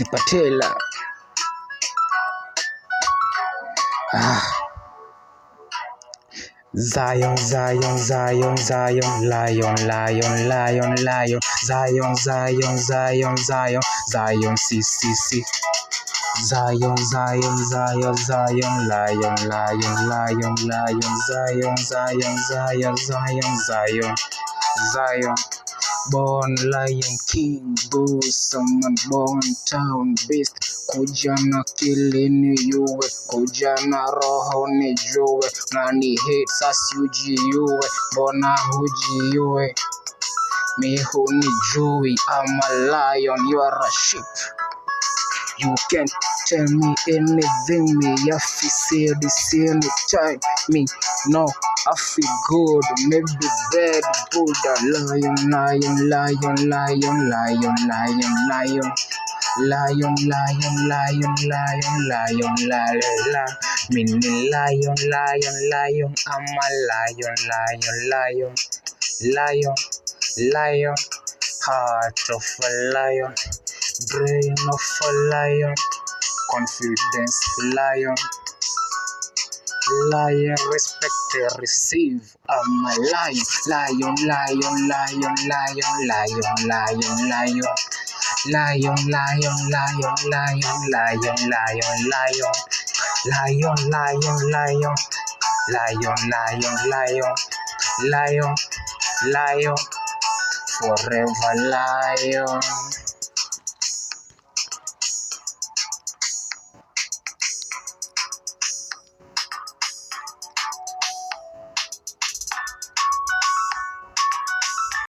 Patela. Zion, Zion, Zion, Zion, lion, lion, lion, lion, Zion, Zion, Zion, Zion, Zion, CCC. Zion, Zion, Zion, Zion, lion, lion, lion, lion, Zion, Zion, Zion, Zion, Zion, Zion. Born lion king, boss, someone born town beast. Kuja na kilini yuwe, kuja na roho ni juwe. Nani hate sasi ujiuwe, mbona hujiuwe? Mi hunijui, I'm a lion, you are a sheep. You can't tell me anything, me have to say this anytime. Me no, I feel good, maybe bad, Buddha. Lion, lion, lion, lion, lion, lion, lion. Lion, lion, lion, lion, lion, lion, mini lion, lion, lion, I'm a lion, lion, lion, lion, lion, heart of a lion, brain of a lion, confidence lion, lion, respect, receive, I'm a lion, lion, lion, lion, lion, lion, lion, lion. Lion, lion, lion, lion, lion, lion, lion, lion, lion, lion, lion, lion, lion, lion, lion, forever lion.